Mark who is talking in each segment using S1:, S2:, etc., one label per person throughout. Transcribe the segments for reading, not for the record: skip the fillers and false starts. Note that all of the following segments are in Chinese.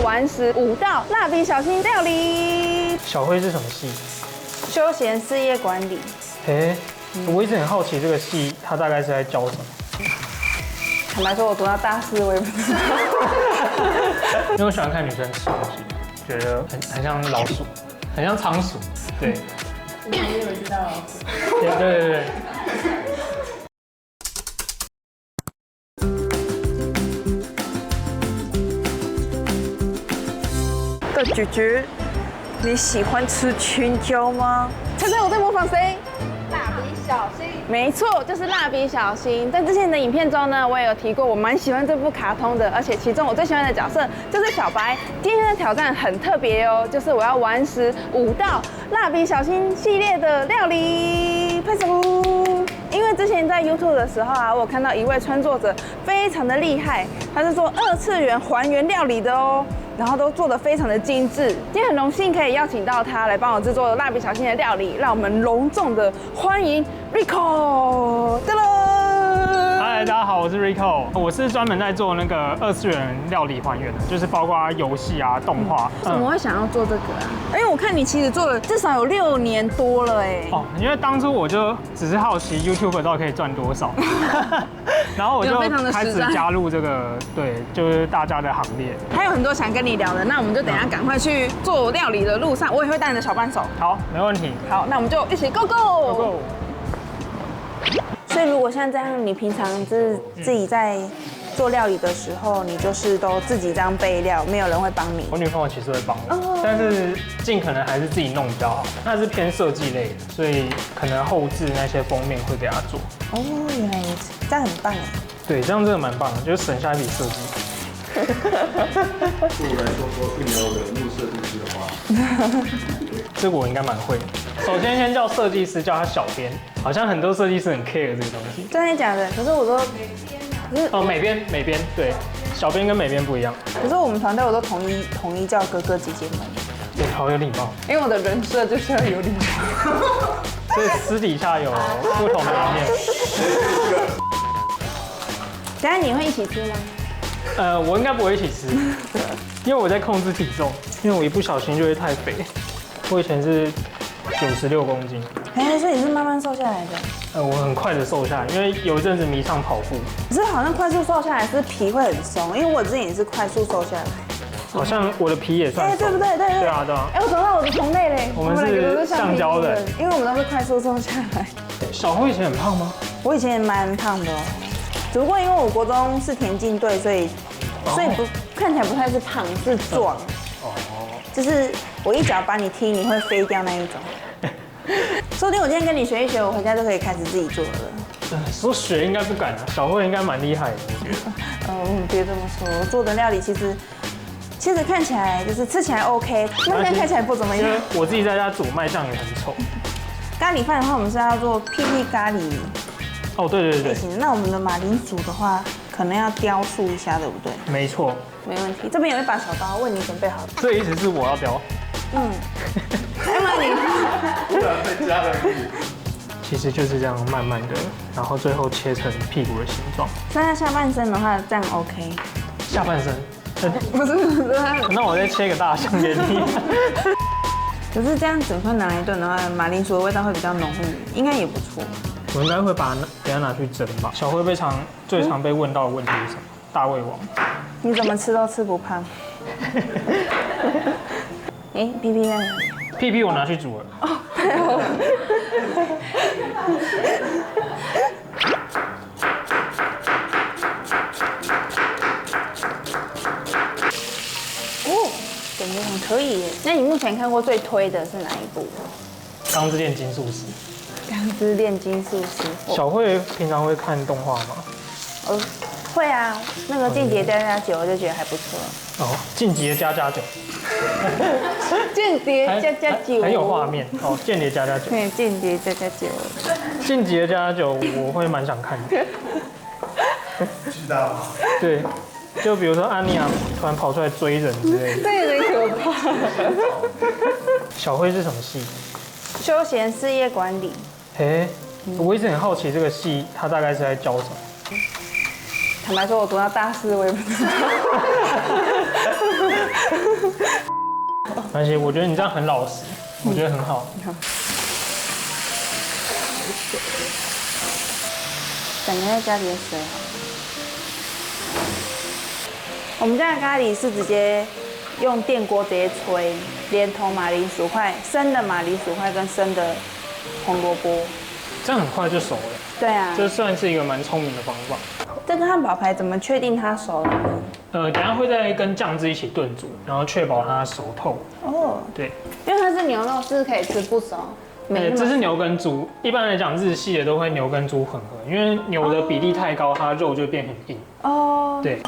S1: 玩食5道蜡笔小新料理。
S2: 小辉是什么系？
S1: 休闲事业管理。
S2: 我一直很好奇这个系它大概是在教什么。
S1: 坦白说，我读到大四，我也不知道。
S2: 因为我喜欢看女生吃东西，觉得很像老鼠，很像仓鼠。对。
S3: 我也以为知道老鼠。
S2: 对。
S1: 的咀嚼，你喜欢吃青椒吗？猜猜我在模仿谁？
S3: 蜡笔小新。
S1: 没错，就是蜡笔小新。在之前的影片中呢，我也有提过，我蛮喜欢这部卡通的，而且其中我最喜欢的角色就是小白。今天的挑战很特别哦，就是我要玩食5道蜡笔小新系列的料理。拍手！因为之前在 YouTube 的时候啊，我有看到一位创作者非常的厉害，他是做2次元还原料理的哦。然后都做得非常的精致，今天很荣幸可以邀请到他来帮我制作蜡笔小新的料理，让我们隆重的欢迎 Rico。噔噔！
S2: 嗨，大家好，我是 Rico， 我是专门在做那个2次元料理还原的，就是包括游戏啊、动画。
S1: 怎么会想要做这个啊？因为我看你其实做了至少有6年多了哎。
S2: 哦，因为当初我就只是好奇 YouTube 到底可以赚多少，然后我就开始加入这个，对，就是大家的行列。
S1: 还有很多想跟你聊的，那我们就等一下赶快去做料理的路上，我也会带你的小帮手。
S2: 好，没问题。
S1: 好，那我们就一起 Go Go！ 所以如果像这样，你平常就是自己在做料理的时候，你就是都自己这样备料，没有人会帮你。
S2: 我女朋友其实会帮我，但是尽可能还是自己弄比较好。那是偏设计类的，所以可能后置那些封面会给她做。
S1: 哦，原来如此，这样很棒哎。
S2: 对，这样真的蛮棒的，就是省下一笔设计。
S4: 不如来说并没有人物设计师的话，
S2: 这个我应该蛮会的。首先叫设计师，叫他小编，好像很多设计师很 care 这个东西。
S1: 真的假的？可是我都，
S2: 哦，美编，对，小编跟美编不一样。
S1: 可是我们团队我都统一叫哥哥姐姐们。
S2: 对，好有礼貌。
S1: 因为我的人设就是要有礼貌。
S2: 所以私底下有不同的一面。
S1: 等下你会一起吃吗？
S2: 我应该不会一起吃，因为我在控制体重，因为我一不小心就会太肥。我以前是96公斤，
S1: 所以你是慢慢瘦下来的。
S2: 我很快的瘦下来，因为有一阵子迷上跑步。
S1: 可是好像快速瘦下来是皮会很松，因为我之前也是快速瘦下来。
S2: 好像我的皮也算松。
S1: 对不对？
S2: 对啊。
S1: 我找到我的同类嘞，
S2: 我们是橡胶人，
S1: 因为我们都是快速瘦下来。
S2: 小辉以前很胖吗？
S1: 我以前也蛮胖的哦，只不过因为我国中是田径队，所以不看起来不太是胖，是壮。就是我一脚把你踢，你会飞掉那一种。说不定我今天跟你学一学，我回家就可以开始自己做了。
S2: 说学应该不敢啊，小辉应该蛮厉害的，我觉得。
S1: 别这么说，我做的料理其实看起来就是吃起来 OK， 卖相看起来不怎么样。
S2: 我自己在家煮卖相也很丑。
S1: 咖喱饭的话，我们是要做屁屁咖喱。
S2: 哦，对。
S1: 那我们的马铃薯的话，可能要雕塑一下，对不对？
S2: 没错。
S1: 没问题，这边有一把小刀，为你准备好了。
S2: 这意思是我要雕。
S1: 来嘛你。
S4: 不然被家人
S2: 其实就是这样慢慢的，然后最后切成屁股的形状。
S1: 那下半身的话，这样 OK。
S2: 下半身？
S1: 不是。
S2: 那我再切个大象给你。
S1: 可是这样整块拿来炖的话，马铃薯的味道会比较浓郁，应该也不错。
S2: 我应该会把等下拿去蒸吧。小辉最常被问到的问题是什么？大胃王。
S1: 你怎么吃都吃不胖。屁屁在哪里？
S2: 屁屁我拿去煮了。
S1: 哦，太好了。感觉很可以耶。那你目前看过最推的是哪一部？
S2: 《钢之炼金术师》。
S1: 钢之炼金术师。
S2: 小慧平常会看动画吗？
S1: 会啊，那个《间谍加加酒》我就觉得还不错。
S2: 哦，进阶加加酒。
S1: 间谍加加酒。
S2: 很有画面哦，间谍加加酒。
S1: 对，间谍加加酒。
S2: 间谍加加酒我会蛮想看的。
S4: 巨大吗？
S2: 对。就比如说安妮亚突然跑出来追人之类的，
S1: 这有点可怕。
S2: 小辉是什么系？
S1: 休闲事业管理。
S2: 我一直很好奇这个系它大概是在教什么。
S1: 坦白说，我读到大四，我也不知道。
S2: 而且我觉得你这样很老实，我觉得很好。
S1: 等一下加点水好了。我们家的咖喱是直接用电锅直接炊，连同马铃薯块、生的马铃薯块跟生的红萝卜。
S2: 这样很快就熟了。
S1: 对啊，
S2: 这算是一个蛮聪明的方法。
S1: 这个汉堡排怎么确定它熟了呢？
S2: 等一下会再跟酱汁一起炖煮，然后确保它熟透。
S1: 哦，
S2: 对，
S1: 因为它是牛肉，是可以吃不熟。
S2: 这是牛跟猪，一般来讲日系的都会牛跟猪混合，因为牛的比例太高，它肉就变很硬。
S1: 哦，
S2: 对，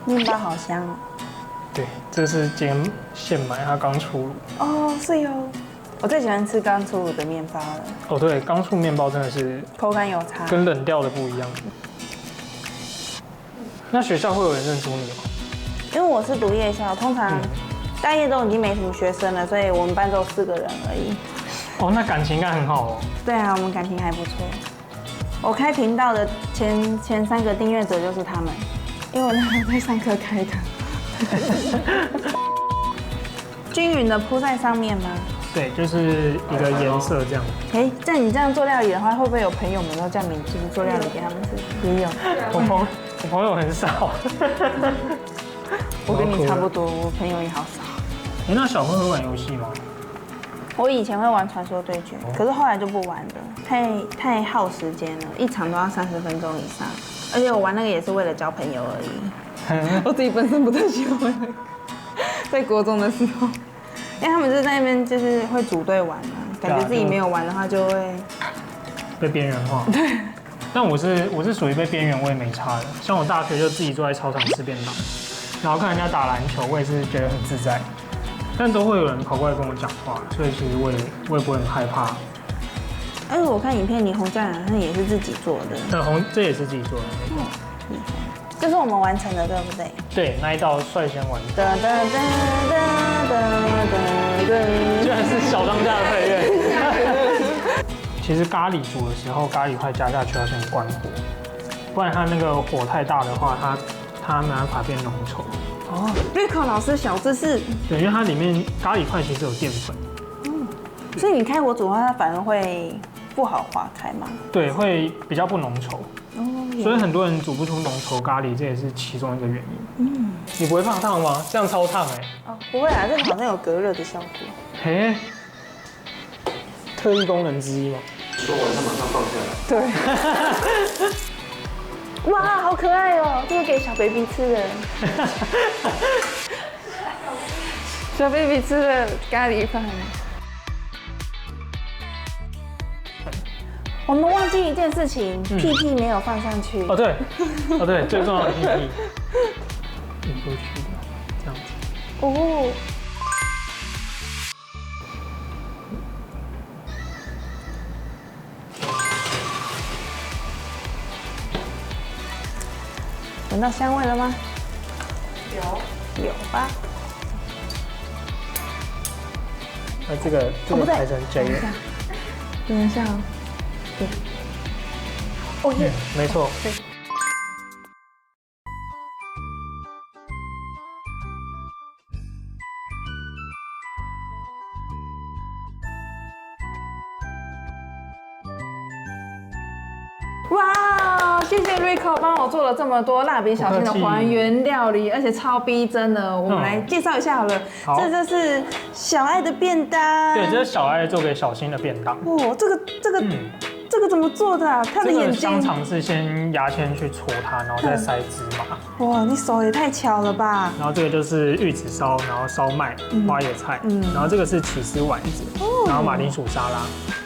S1: 面包好香哦。
S2: 对，这是今天现买，它刚出炉。
S1: 哦，是哟。我最喜欢吃刚出炉的面包了。
S2: 哦，对，刚出面包真的是
S1: 口感有差，
S2: 跟冷掉的不一样。那学校会有人认出你吗？
S1: 因为我是读夜校，通常大夜都已经没什么学生了，所以我们班只有4个人而已。
S2: 哦，那感情应该很好哦。
S1: 对啊，我们感情还不错。我开频道的前3个订阅者就是他们，因为我那时候在上课开的。均匀的铺在上面吗？
S2: 对，就是一个颜色这样。
S1: 哎，在你这样做料理的话，会不会有朋友们都叫你就是做料理给他们吃？也有。
S2: 我朋友很少。
S1: 我跟你差不多，我朋友也好少。
S2: 哎，那小慧会玩游戏吗？
S1: 我以前会玩传说对决，可是后来就不玩了，太耗时间了，一场都要30分钟以上，而且我玩那个也是为了交朋友而已。我自己本身不太喜欢那个，在国中的时候，因为他们就在那边就是会组队玩啊，感觉自己没有玩的话就会
S2: 被边缘化。对。但我是属于被边缘，我也没差的。像我大学就自己坐在操场吃便当，然后看人家打篮球，我也是觉得很自在。但都会有人跑过来跟我讲话，所以其实我也不会很害怕。
S1: 而且我看影片，你红酱好像也是自己做的。
S2: 这也是自己做的，没错。
S1: 这是我们完成的，对不对？
S2: 对，那一道率先完成。居然是小当家的配乐。其实咖喱煮的时候，咖喱块加下去要先关火，不然它那个火太大的话，它没办法变浓稠。
S1: 哦，瑞克老师小知识。
S2: 对，因为它里面咖喱块其实有淀粉。
S1: 所以你开火煮的话，它反而会不好化开吗？
S2: 对，会比较不浓稠。所以很多人煮不出浓稠咖喱，这也是其中一个原因。你不会怕烫吗？这样超烫哎。
S1: 哦，不会啊，这个好像有隔热的效果。
S2: 嘿，特异功能之一吗？
S4: 说完他马上放下来。
S1: 对。哇，好可爱哦！这个给小 baby 吃的。小 baby 吃的咖喱饭。我们忘记一件事情，屁屁没有放上去。
S2: 哦对，最重要的屁屁。引过去的，这样子。哦。闻到香味了吗？有吧？那这个排成 J 了。
S1: 等一下哦。对。哦耶，
S2: 没错。对。
S1: 哇，谢谢 Rico 帮我做了这么多蜡笔小新的还原料理，而且超逼真的。我们来介绍一下好了，这就是小爱的便当。
S2: 对，这是小爱做给小新的便当。
S1: 哦，这个怎么做的啊？他的眼睛。
S2: 香肠是先牙签去戳它，然后再塞芝麻。
S1: 哇，你手也太巧了吧！
S2: 然后这个就是玉子烧，然后烧麦、花椰菜，然后这个是起司丸子，然后马铃薯沙拉。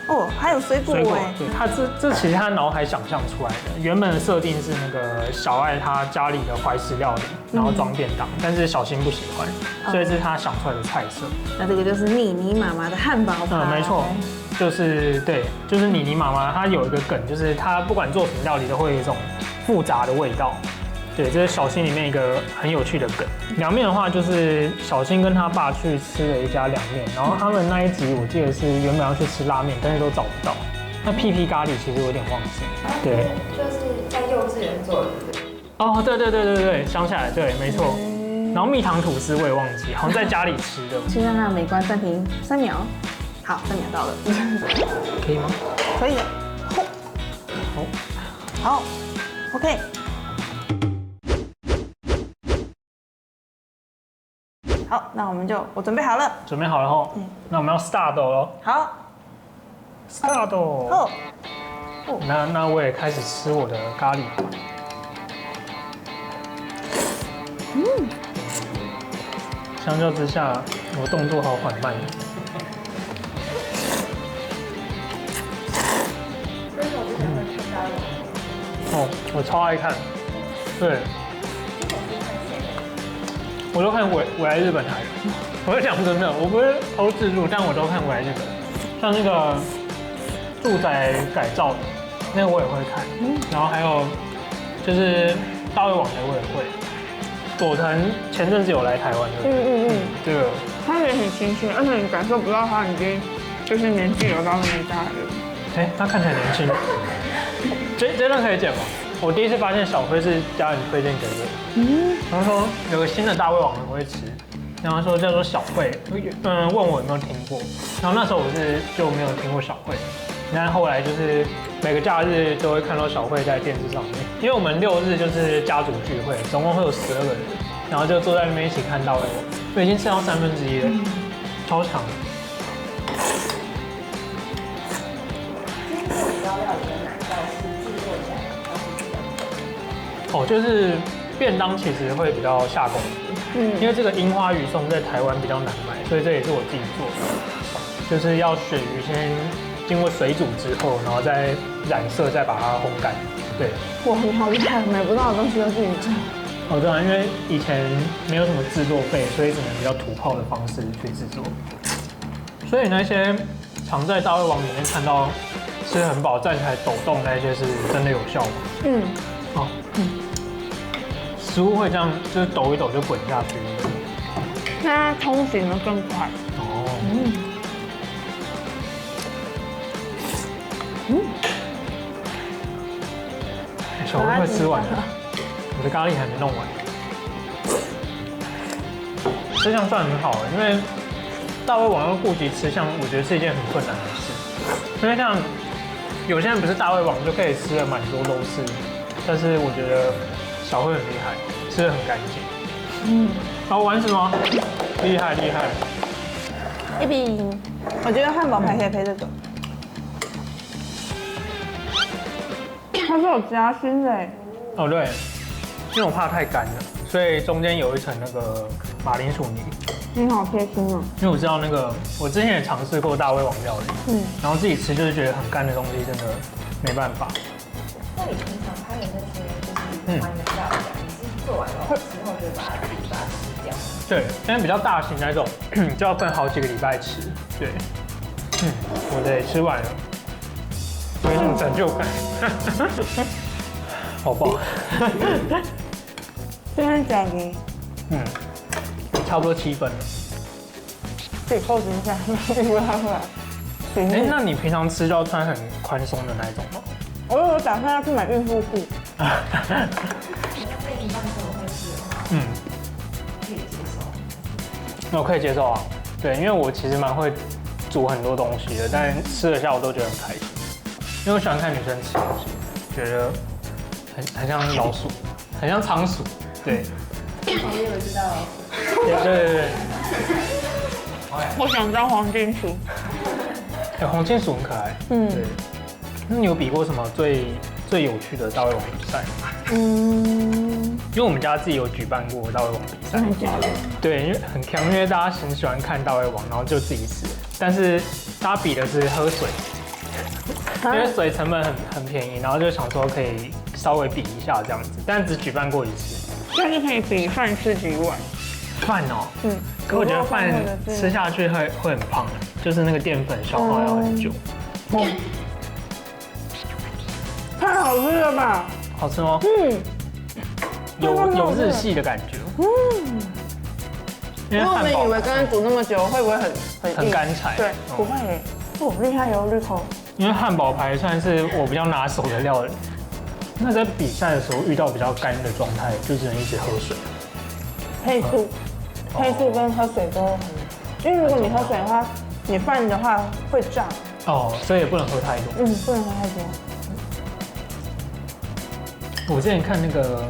S1: 哦，还有水果哎！
S2: 对，它这其实他脑海想象出来的。原本的设定是那个小爱他家里的怀石料理，然后装便当，但是小新不喜欢，所以这是他想出来的菜色。
S1: 那这个就是妮妮妈妈的汉堡排。
S2: 没错，就是妮妮妈妈，她有一个梗，就是她不管做什么料理都会有一种复杂的味道。对，这是小新里面一个很有趣的梗。凉面的话，就是小新跟他爸去吃了一家凉面，然后他们那一集我记得是原本要去吃拉面，但是都找不到。那屁屁咖喱其实有点忘记。对，
S3: 就是在幼稚园做的，对不对？
S2: 哦，对，想起来，对，没错。然后蜜糖吐司我也忘记，好像在家里吃的，
S1: 先让它美观暂停3秒。好，3秒到了，
S2: 可以吗？
S1: 可以。好，OK。好，那我准备好了。
S2: 准备好了吼，那我们要 start 喽。
S1: 好，
S2: start。
S1: 哦，
S2: 那我也开始吃我的咖喱。相较之下，我动作好缓慢。哦，我超爱看。对。我都看我来日本台的，我是讲真的，我不是偷自助，但我都看我来日本。像那个住宅改造的，那个我也会看。然后还有就是大胃王的我也会。佐藤前阵子有来台湾的，这个
S1: 他也很亲切，而且你感受不到他已经就是年纪有到那么大了。
S2: 他看起来年轻。这段可以剪吗？我第一次发现小辉是家人推荐给我，然后说有个新的大胃王我会吃，然后说叫做小慧，问我有没有听过，然后那时候我就没有听过小慧，但后来就是每个假日都会看到小慧在电视上面，因为我们6日就是家族聚会，总共会有12个人，然后就坐在那边一起看大胃王，我已经吃到1/3了，超强。就是便当其实会比较下功夫，因为这个樱花鱼松在台湾比较难买，所以这也是我自己做的，就是要鳕鱼先经过水煮之后，然后再染色，再把它烘干。对，
S1: 哇，你好厉害，买不到的东西都自己做。
S2: 对啊，因为以前没有什么制作费，所以只能比较土炮的方式去制作。所以那些常在大胃王里面看到吃很饱、站起来抖动那些，是真的有效吗？食物会这样，就是抖一抖就滚下去。
S1: 那它通行的更快。
S2: 小辉快吃完了，我的咖喱还没弄完。吃相算很好，因为大胃王要顾及吃相，我觉得是一件很困难的事。因为像有些人不是大胃王就可以吃了蛮多都是，但是我觉得小辉很厉害，吃得很干净。好，玩什么？厉害厉害。
S1: 1比1，我觉得汉堡排可以配这个。它是有夹心的哎。
S2: 对，因为我怕太干了，所以中间有一层那个马铃薯泥。
S1: 你好贴心哦。
S2: 因为我知道那个，我之前也尝试过大胃王料理，然后自己吃就是觉得很干的东西真的没办法。
S3: 那你平常拍的那些就是还原料理，你是做完了之后就把它吃掉？
S2: 对，但是比较大型那种就要分好几个礼拜吃。对，我的也吃完了，有一种成就感。好棒！
S1: 这边夹给，
S2: 差不多7分了。
S1: 自己扣紧一下，并不会太会来。
S2: 那你平常吃就要穿很宽松的那一种吗？
S1: 我有打算要去买孕妇裤。
S2: 我可以接受啊。对，因为我其实蛮会煮很多东西的，但吃了下我都觉得很开心，因为我喜欢看女生吃东西，觉得很像老鼠，很像仓鼠。对。
S3: 我以为知道老鼠。
S2: 对。
S1: 我想当黄金鼠。
S2: 黄金鼠很可爱。对。那你有比过什么最有趣的大胃王比赛？因为我们家自己有举办过大胃王比赛。
S1: 真的假的？
S2: 对，因为很强，因为大家很喜欢看大胃王，然后就自己吃。但是大家比的是喝水，因为水成本很便宜，然后就想说可以稍微比一下这样子，但只举办过1次。
S1: 但是可以比饭吃几碗。
S2: 饭哦，可我觉得饭吃下去会很胖，就是那个淀粉消耗要很久。
S1: 太好吃了吧？
S2: 好吃吗？有日系的感觉。因为
S1: 我们以为刚刚煮那么久会不会
S2: 很干柴？
S1: 对，不会耶。厉害哟，绿头。
S2: 因为汉堡排算是我比较拿手的料理。那在比赛的时候遇到比较干的状态，就只能一直喝水。
S1: 配素，配素跟喝水都很，因为如果你喝水的话，你饭的话会胀。
S2: 哦，所以也不能喝太多。
S1: 不能喝太多。
S2: 我之前看那个，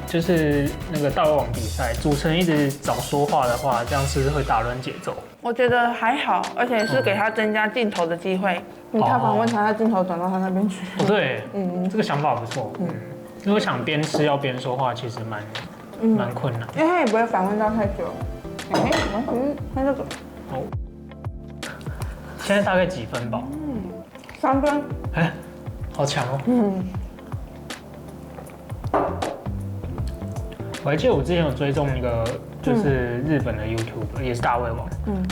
S2: 就是那个大胃王比赛，主持人一直早说话的话，这样是不是会打乱节奏？
S1: 我觉得还好，而且是给他增加镜头的机会。你看访问他，镜头转到他那边去。
S2: 哦，对，这个想法不错。如果想边吃要边说话，其实蛮困难。
S1: 因为他也不会访问到太久。那就走。
S2: 哦，现在大概几分吧
S1: ？3分。
S2: 哎，好强哦。我还记得我之前有追踪一个，就是日本的 YouTuber， 也是大胃王，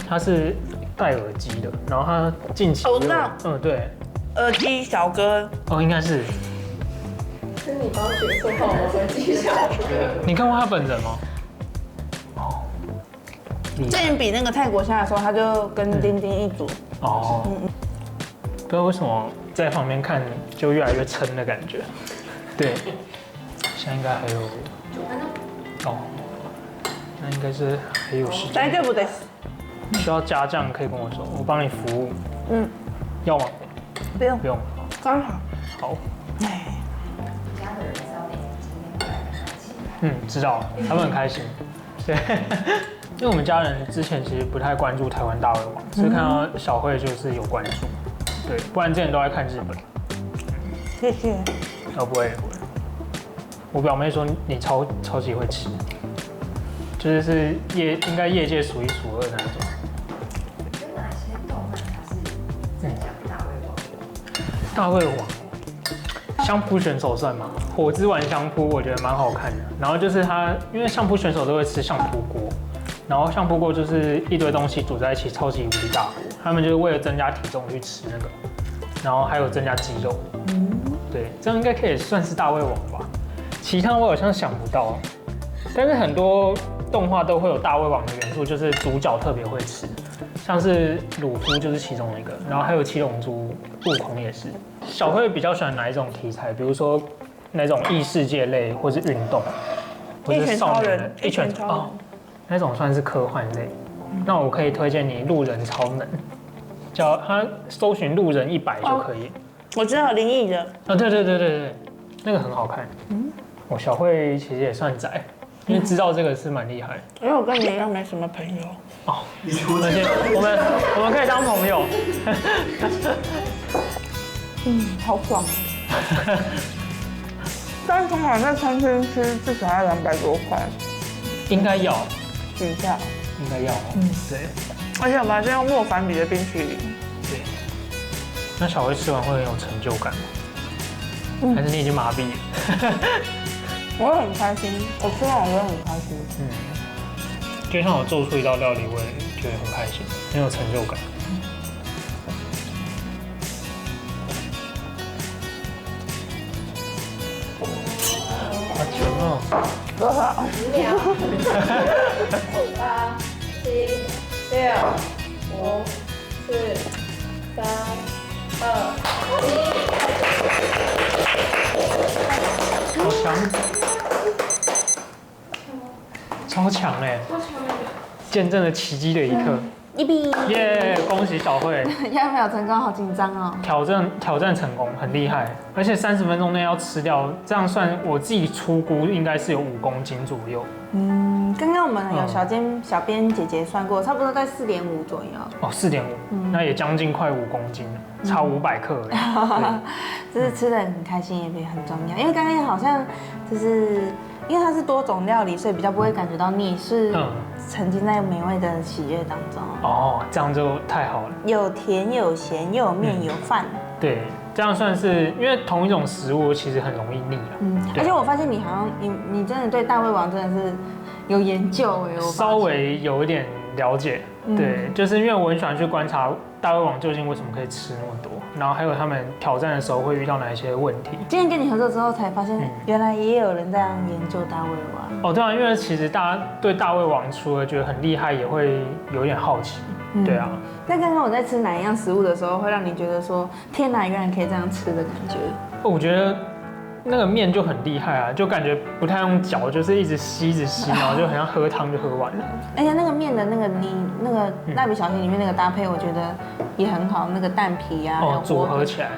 S2: 他是戴耳机的，然后他近期
S1: 我知道，
S2: 对，
S1: 耳机小哥，
S2: 应该是。
S3: 是你帮学做好我耳机小哥。
S2: 你看过他本人吗？
S1: 之前比那个泰国虾的时候，他就跟丁丁一组。
S2: 不知道为什么在旁边看就越来越撑的感觉。对，现在应该还有
S3: 9分钟。
S2: 那应该是还有时间。
S1: 大丈夫です。
S2: 需要加酱可以跟我说，我帮你服务。要吗？
S1: 不用。
S2: 不用。
S1: 刚好。
S2: 好。
S3: 家的人知道你今天过来跟他一起。
S2: 知道，他们很开心。对，因为我们家人之前其实不太关注台湾大胃王，所以看到小慧就是有关注。对，不然之前都在看日本。
S1: 谢谢。
S2: 不会。我表妹说你超级会吃，就是应该业界数一数二的那种。
S3: 有哪些动漫它是在讲大胃王？
S2: 大胃王，相扑选手算吗？火之丸相扑我觉得蛮好看的。然后就是他，因为相扑选手都会吃相扑锅，然后相扑锅就是一堆东西煮在一起，超级无敌大锅。他们就是为了增加体重去吃那个，然后还有增加肌肉。对，这样应该可以算是大胃王吧。其他我好像想不到，但是很多动画都会有大胃王的元素，就是主角特别会吃，像是鲁夫就是其中一个，然后还有七龙珠、悟空也是。小慧比较喜欢哪一种题材？比如说那种异世界类，或是运动，或是少年的
S1: 一拳超人
S2: 那种算是科幻类。那我可以推荐你《路人超能》，叫他搜寻路人100就可以。
S1: 我知道灵异的。
S2: 对，那个很好看。我小慧其实也算宅，因为知道这个是蛮厉害。
S1: 因为我跟你一样没什么朋友。
S2: 而且我们可以当朋友。
S1: 好爽。但通常在餐厅吃至少要200多块。
S2: 应该要。
S1: 比一下。
S2: 应该要。对。
S1: 而且我们还是用莫凡比的冰淇淋。
S2: 对。那小慧吃完会很有成就感吗？还是你已经麻痹了？
S1: 我会很开心，我吃完我会很开心。
S2: 就像我做出一道料理，我也觉得很开心，很有成就感。好甜哦！
S1: 多少
S3: 5秒。8、7、6、5、4、3、2、1。
S2: 好强！超强哎！见证了奇迹的一刻。
S1: 1比
S2: 耶！恭喜小慧，
S1: 要没有成功，好紧张哦。
S2: 挑战成功，很厉害。而且30分钟内要吃掉，这样算我自己粗估应该是有5公斤左右。
S1: 刚刚我们有小编姐姐算过，差不多在4.5左右。
S2: 4.5，那也将近快5公斤了，差500克了。
S1: 就是吃的很开心，也很重要。因为刚刚好像就是因为它是多种料理，所以比较不会感觉到腻，是沉浸在美味的喜悦当中。
S2: 这样就太好了。
S1: 有甜有咸，又有面有饭。
S2: 对，这样算是因为同一种食物其实很容易腻了。
S1: 而且我发现你好像你真的对大胃王真的是有研究哎，
S2: 稍微有一点了解。对，就是因为我很喜欢去观察大胃王究竟为什么可以吃那么多，然后还有他们挑战的时候会遇到哪一些问题。
S1: 今天跟你合作之后才发现，原来也有人这样研究大胃王。
S2: 对啊，因为其实大家对大胃王除了觉得很厉害，也会有点好奇。对啊。
S1: 那刚刚我在吃哪一样食物的时候，会让你觉得说，天哪，原来可以这样吃的感觉？
S2: 我觉得那个面就很厉害啊，就感觉不太用嚼，就是一直吸，然后就很像喝汤就喝完了。
S1: 而且那个面的那个蜡笔小新里面那个搭配，我觉得也很好，那个蛋皮啊，
S2: 组合起来，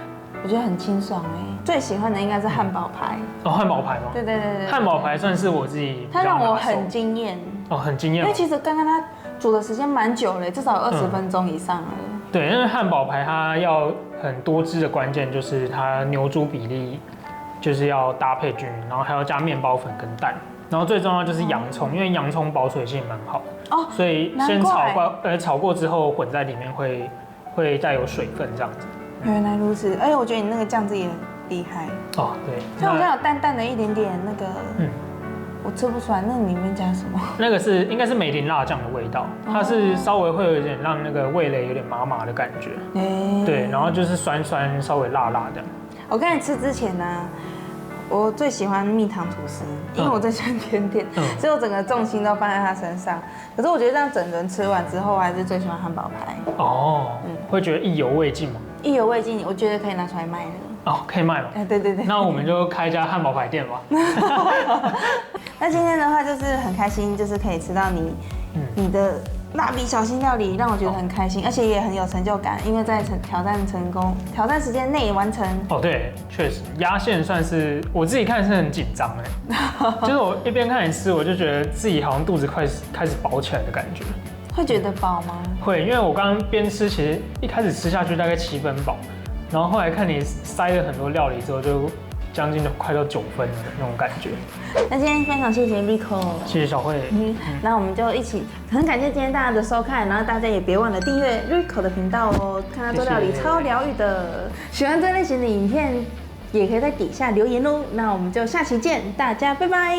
S1: 我觉得很清爽哎。最喜欢的应该是汉堡排。
S2: 汉堡排吗？
S1: 对。
S2: 汉堡排算是我自己，
S1: 它让我很惊艳。
S2: 很惊艳。
S1: 因为其实刚刚它煮的时间蛮久了，至少有20分钟以上了。
S2: 对，因为汉堡排它要很多汁的关键就是它牛猪比例就是要搭配均匀，然后还要加面包粉跟蛋，然后最重要就是洋葱，因为洋葱保水性蛮好的，所以先炒过之后混在里面会带有水分这样子。
S1: 原来如此，而且我觉得你那个酱汁也很厉害。
S2: 对，
S1: 它好像有淡淡的一点点那个，我吃不出来，那里面加什么？
S2: 那个应该是梅林辣酱的味道，它是稍微会有一点让那个味蕾有点麻麻的感觉，对，然后就是酸稍微辣的。
S1: 我刚才吃之前呢，我最喜欢蜜糖吐司，因为我最喜欢甜点，所以我整个重心都放在它身上。可是我觉得这样整轮吃完之后，我还是最喜欢汉堡排。
S2: 会觉得意犹未尽吗？
S1: 意犹未尽，我觉得可以拿出来卖了。
S2: 可以卖吗？
S1: 对。
S2: 那我们就开一家汉堡排店吧。
S1: 那今天的话就是很开心，就是可以吃到你的蜡笔小新料理，让我觉得很开心，而且也很有成就感，因为在挑战时间内完成。
S2: 对，确实压线算是我自己看是很紧张就是我一边看你吃，我就觉得自己好像肚子开始饱起来的感觉。
S1: 会觉得饱吗？
S2: 会，因为我刚刚边吃，其实一开始吃下去大概7分饱，然后后来看你塞了很多料理之后，就将近快到9分的那种感觉。
S1: 那今天非常谢谢 Rico，
S2: 谢谢小慧。
S1: 那我们就一起很感谢今天大家的收看，然后大家也别忘了订阅 Rico 的频道哦，看他做料理超疗愈的。喜欢这类型的影片，也可以在底下留言哦。那我们就下期见，大家拜拜。